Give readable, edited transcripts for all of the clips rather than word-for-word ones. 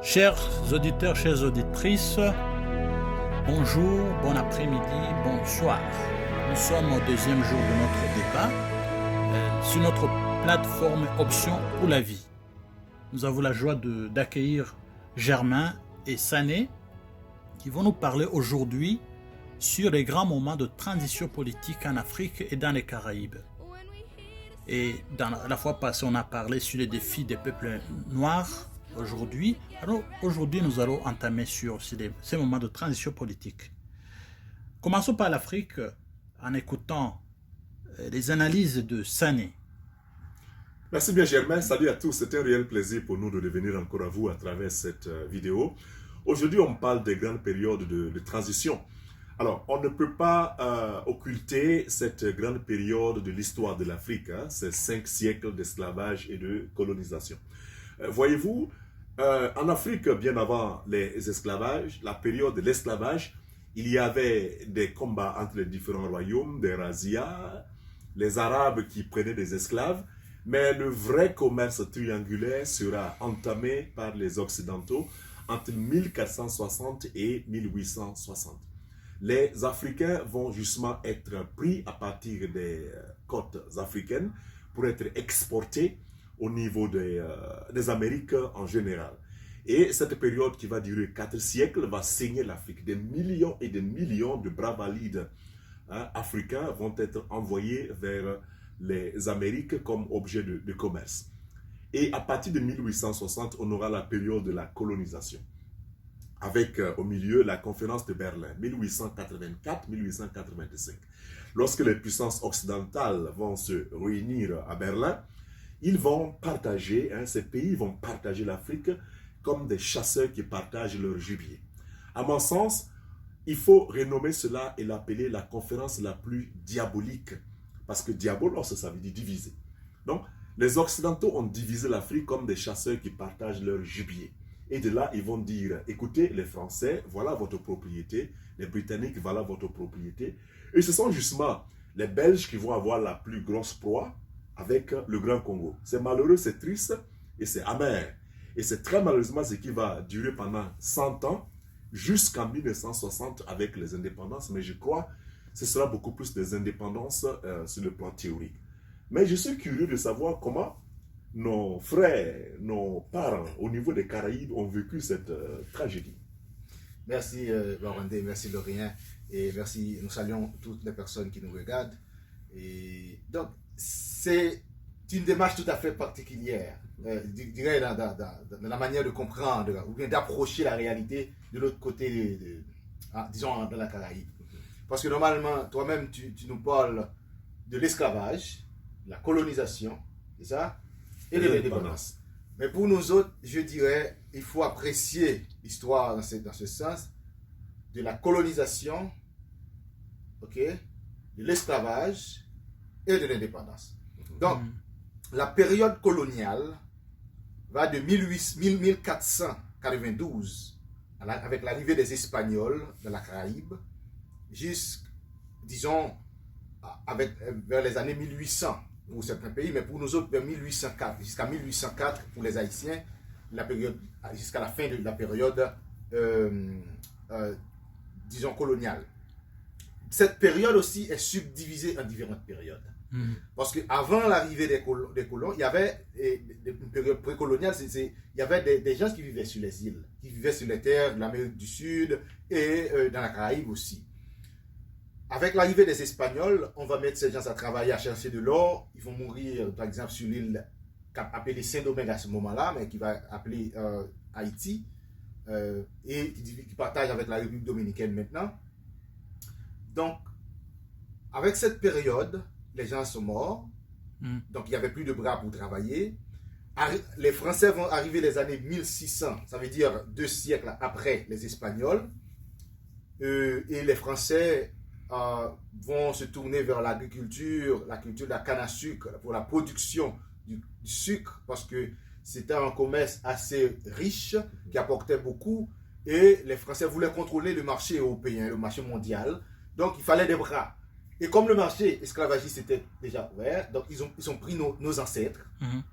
Chers auditeurs, chères auditrices, bonjour, bon après-midi, bonsoir. Nous sommes au deuxième jour de notre débat sur notre plateforme Options pour la vie. Nous avons la joie d'accueillir Germain et Sané qui vont nous parler aujourd'hui sur les grands moments de transition politique en Afrique et dans les Caraïbes. Et dans la fois passée, on a parlé sur les défis des peuples noirs. Aujourd'hui, nous allons entamer sur ces moments de transition politique. Commençons par l'Afrique en écoutant les analyses de Sané. Merci bien Germain, salut à tous, c'est un réel plaisir pour nous de revenir encore à vous à travers cette vidéo. Aujourd'hui on parle des grandes périodes de transition. Alors on ne peut pas occulter cette grande période de l'histoire de l'Afrique, ces 5 siècles d'esclavage et de colonisation. Voyez-vous, en Afrique, bien avant les esclavages, la période de l'esclavage, il y avait des combats entre les différents royaumes, des razzias, les Arabes qui prenaient des esclaves, mais le vrai commerce triangulaire sera entamé par les Occidentaux entre 1460 et 1860. Les Africains vont justement être pris à partir des côtes africaines pour être exportés au niveau des Amériques en général. Et cette période qui va durer 4 siècles va saigner l'Afrique. Des millions et des millions de bras valides africains vont être envoyés vers les Amériques comme objet de commerce. Et à partir de 1860, on aura la période de la colonisation. Avec au milieu la conférence de Berlin, 1884-1885. Lorsque les puissances occidentales vont se réunir à Berlin, ils vont partager, ces pays vont partager l'Afrique comme des chasseurs qui partagent leur gibier. À mon sens, il faut renommer cela et l'appeler la conférence la plus diabolique. Parce que diabolos, ça veut dire diviser. Donc, les Occidentaux ont divisé l'Afrique comme des chasseurs qui partagent leur gibier. Et de là, ils vont dire, écoutez, les Français, voilà votre propriété. Les Britanniques, voilà votre propriété. Et ce sont justement les Belges qui vont avoir la plus grosse proie avec le Grand Congo. C'est malheureux, c'est triste et c'est amer. Et c'est très malheureusement ce qui va durer pendant 100 ans jusqu'en 1960 avec les indépendances. Mais je crois que ce sera beaucoup plus des indépendances sur le plan théorique. Mais je suis curieux de savoir comment nos frères, nos parents au niveau des Caraïbes ont vécu cette tragédie. Merci Laurendé, merci Laurien et merci, nous saluons toutes les personnes qui nous regardent. Et donc, c'est une démarche tout à fait particulière, je dirais, dans la manière de comprendre ou bien d'approcher la réalité de l'autre côté, disons, dans la Caraïbe. Parce que normalement, toi-même, tu nous parles de l'esclavage, la colonisation, c'est ça, et de l'indépendance. Mais pour nous autres, je dirais, il faut apprécier l'histoire dans ce sens de la colonisation, de l'esclavage et de l'indépendance. Donc, la période coloniale va de 1492, avec l'arrivée des Espagnols dans la Caraïbe, jusqu'à, disons, vers les années 1800 pour certains pays, mais pour nous autres, vers 1804, jusqu'à 1804 pour les Haïtiens, jusqu'à la fin de la période, disons, coloniale. Cette période aussi est subdivisée en différentes périodes. Parce qu'avant l'arrivée des colons, il y avait une période précoloniale, il y avait des gens qui vivaient sur les îles, qui vivaient sur les terres de l'Amérique du Sud et dans la Caraïbe aussi. Avec l'arrivée des Espagnols, on va mettre ces gens à travailler, à chercher de l'or. Ils vont mourir, par exemple, sur l'île appelée Saint-Domingue à ce moment-là, mais qui va appeler Haïti, et qui partage avec la République dominicaine maintenant. Donc, avec cette période, les gens sont morts, donc il n'y avait plus de bras pour travailler. Les Français vont arriver les années 1600, ça veut dire 2 siècles après les Espagnols, et les Français vont se tourner vers l'agriculture, la culture de la canne à sucre, pour la production du sucre, parce que c'était un commerce assez riche, qui apportait beaucoup, et les Français voulaient contrôler le marché européen, le marché mondial, donc il fallait des bras. Et comme le marché esclavagiste était déjà ouvert, donc ils ont pris nos ancêtres.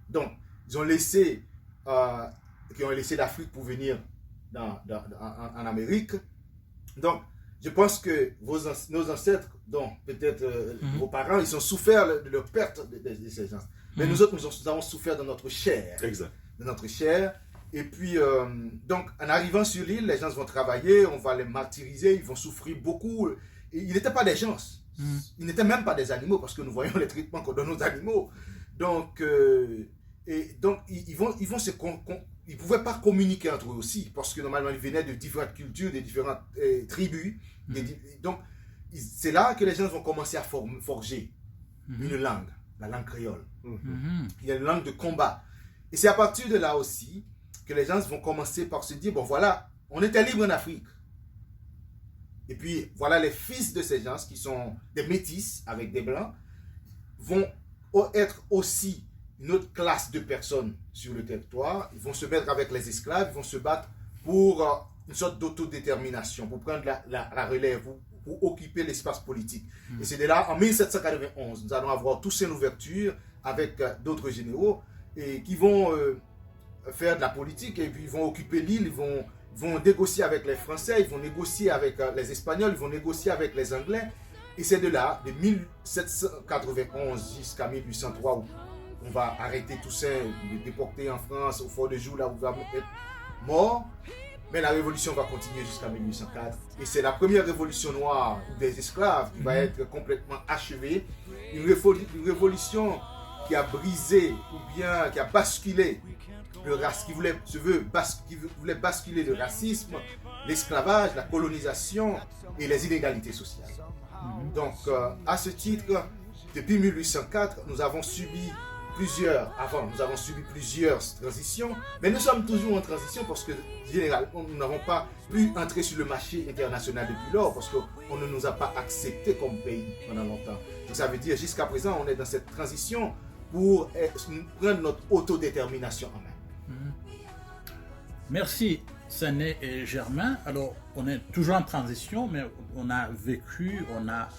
Donc, ils ont laissé qui ont laissé l'Afrique pour venir en Amérique. Donc, je pense que nos ancêtres, dont peut-être vos parents, ils ont souffert de leur perte de ces gens. Mais nous autres, nous avons souffert dans notre chair. Exact. Dans notre chair. Et puis, donc, en arrivant sur l'île, les gens vont travailler, on va les martyriser, ils vont souffrir beaucoup. Et ils n'étaient pas des gens. Ils n'étaient même pas des animaux, parce que nous voyons les traitements qu'on donne aux animaux. Donc, ils ne pouvaient pas communiquer entre eux aussi, parce que normalement, ils venaient de différentes cultures, de différentes tribus. Donc, c'est là que les gens vont commencer à forger une langue, la langue créole. Il y a une langue de combat. Et c'est à partir de là aussi que les gens vont commencer par se dire, bon voilà, on était libre en Afrique. Et puis, voilà, les fils de ces gens, qui sont des métis avec des blancs, vont être aussi une autre classe de personnes sur le territoire. Ils vont se mettre avec les esclaves, ils vont se battre pour une sorte d'autodétermination, pour prendre la relève, pour occuper l'espace politique. Et c'est de là, en 1791, nous allons avoir tous une ouverture avec d'autres généraux et qui vont faire de la politique, et puis ils vont occuper l'île, ils vont négocier avec les Français, ils vont négocier avec les Espagnols, ils vont négocier avec les Anglais. Et c'est de là, de 1791 jusqu'à 1803, où on va arrêter Toussaint, le déporter en France, au Fort de Joux, là où il va être mort. Mais la révolution va continuer jusqu'à 1804. Et c'est la première révolution noire des esclaves qui va être complètement achevée. Une révolution qui a brisé, ou bien qui a basculé le racisme, qui voulait basculer le racisme, l'esclavage, la colonisation et les inégalités sociales. Donc, à ce titre, depuis 1804, nous avons subi plusieurs transitions, mais nous sommes toujours en transition parce que, généralement, nous n'avons pas pu entrer sur le marché international depuis lors parce qu'on ne nous a pas acceptés comme pays pendant longtemps. Donc, ça veut dire, jusqu'à présent, on est dans cette transition pour prendre notre autodétermination en main. Merci, Sané et Germain. Alors, on est toujours en transition, mais on a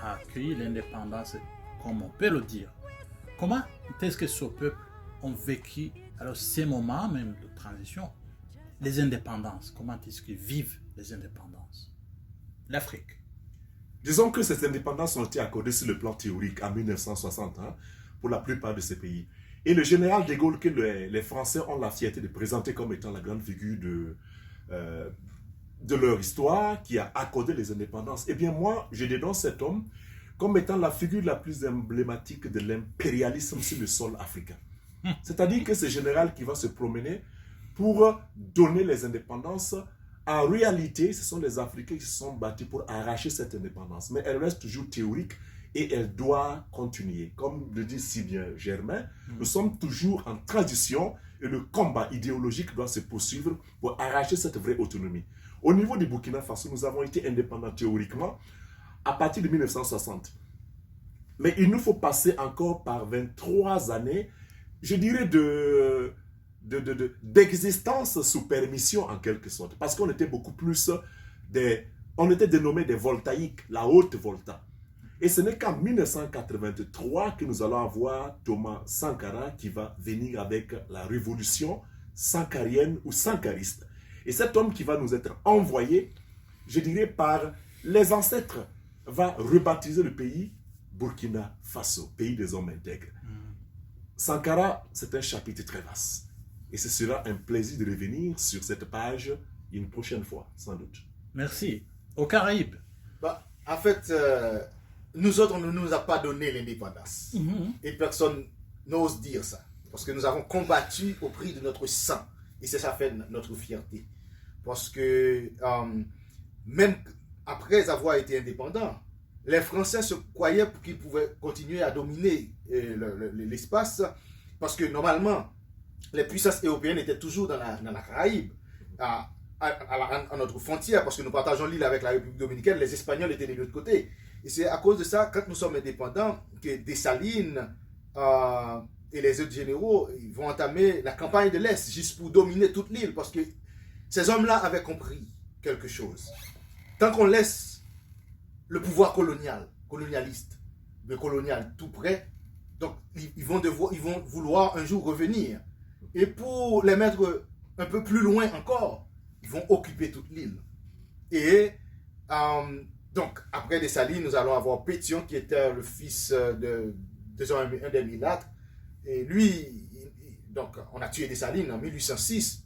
accueilli l'indépendance, comme on peut le dire. Comment est-ce que ce peuple ont vécu, alors ces moments même de transition, les indépendances? Comment est-ce qu'ils vivent les indépendances? L'Afrique. Disons que ces indépendances ont été accordées sur le plan théorique en 1960, pour la plupart de ces pays. Et le général de Gaulle, que les Français ont la fierté de présenter comme étant la grande figure de leur histoire, qui a accordé les indépendances, eh bien moi, je dénonce cet homme comme étant la figure la plus emblématique de l'impérialisme sur le sol africain. C'est-à-dire que ce général qui va se promener pour donner les indépendances, en réalité, ce sont les Africains qui se sont battus pour arracher cette indépendance. Mais elle reste toujours théorique et elle doit continuer. Comme le dit si bien Germain, nous sommes toujours en transition et le combat idéologique doit se poursuivre pour arracher cette vraie autonomie. Au niveau du Burkina Faso, nous avons été indépendants théoriquement à partir de 1960. Mais il nous faut passer encore par 23 années, je dirais, d'existence sous permission en quelque sorte. Parce qu'on était beaucoup plus on était dénommés des voltaïques, la haute volta. Et ce n'est qu'en 1983 que nous allons avoir Thomas Sankara qui va venir avec la révolution sankarienne ou sankariste. Et cet homme qui va nous être envoyé, je dirais, par les ancêtres, va rebaptiser le pays Burkina Faso, pays des hommes intègres. Sankara, c'est un chapitre très vaste. Et ce sera un plaisir de revenir sur cette page une prochaine fois, sans doute. Merci. Aux Caraïbes. En fait, nous autres, on ne nous a pas donné l'indépendance. Et personne n'ose dire ça. Parce que nous avons combattu au prix de notre sang. Et c'est ça fait notre fierté. Parce que même après avoir été indépendants, les Français se croyaient qu'ils pouvaient continuer à dominer l'espace. Parce que normalement, les puissances européennes étaient toujours dans la Caraïbe, à notre frontière, parce que nous partageons l'île avec la République dominicaine, les Espagnols étaient de l'autre côté. Et c'est à cause de ça, quand nous sommes indépendants, que Dessalines et les autres généraux ils vont entamer la campagne de l'Est, juste pour dominer toute l'île, parce que ces hommes-là avaient compris quelque chose. Tant qu'on laisse le pouvoir colonialiste, le colonial tout près, donc ils vont vouloir un jour revenir. Et pour les mettre un peu plus loin encore, ils vont occuper toute l'île. Et donc, après Dessalines, nous allons avoir Pétion, qui était le fils un des Milates. Et lui, donc, on a tué Dessalines en 1806.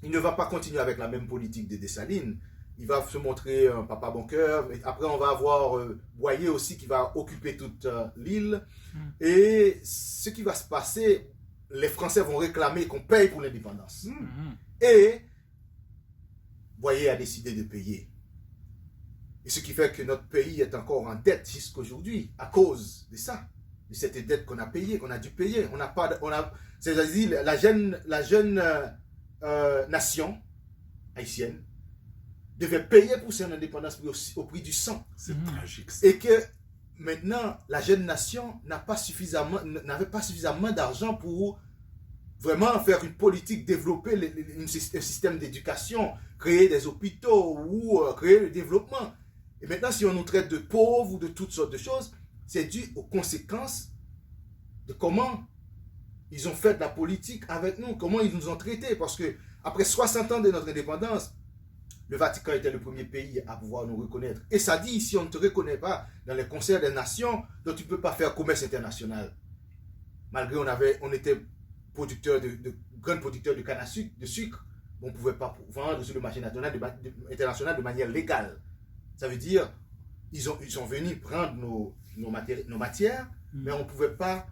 Il ne va pas continuer avec la même politique de Dessalines. Il va se montrer un papa bon cœur. Mais après, on va avoir Boyer aussi qui va occuper toute l'île. Et ce qui va se passer, les Français vont réclamer qu'on paye pour l'indépendance. Et Boyer a décidé de payer. Et ce qui fait que notre pays est encore en dette jusqu'aujourd'hui à cause de ça, de cette dette qu'on a payée, qu'on a dû payer. C'est-à-dire la jeune nation haïtienne devait payer pour son indépendance au prix du sang. C'est tragique. Et que maintenant, la jeune nation n'avait pas suffisamment d'argent pour vraiment faire une politique, développer un système d'éducation, créer des hôpitaux ou créer le développement. Et maintenant, si on nous traite de pauvres ou de toutes sortes de choses, c'est dû aux conséquences de comment ils ont fait de la politique avec nous, comment ils nous ont traités. Parce que après 60 ans de notre indépendance, le Vatican était le premier pays à pouvoir nous reconnaître. Et ça dit, si on ne te reconnaît pas dans les concerts des nations, donc tu ne peux pas faire commerce international. Malgré on était grands producteurs de canne à sucre, de sucre, on ne pouvait pas vendre sur le marché international de manière légale. Ça veut dire, ils sont venus prendre nos matières, mais on ne pouvait pas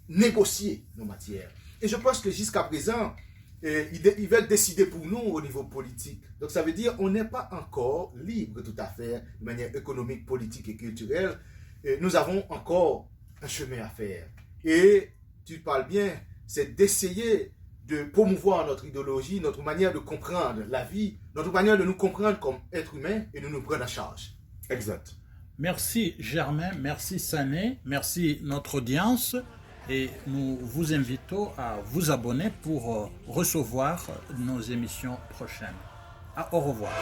négocier nos matières. Et je pense que jusqu'à présent, ils veulent décider pour nous au niveau politique. Donc ça veut dire qu'on n'est pas encore libre tout à fait, de manière économique, politique et culturelle. Et nous avons encore un chemin à faire. Et tu parles bien, c'est d'essayer de promouvoir notre idéologie, notre manière de comprendre la vie, notre manière de nous comprendre comme êtres humains et de nous prendre en charge. Exact. Merci Germain, merci Sané, merci notre audience et nous vous invitons à vous abonner pour recevoir nos émissions prochaines. Au revoir.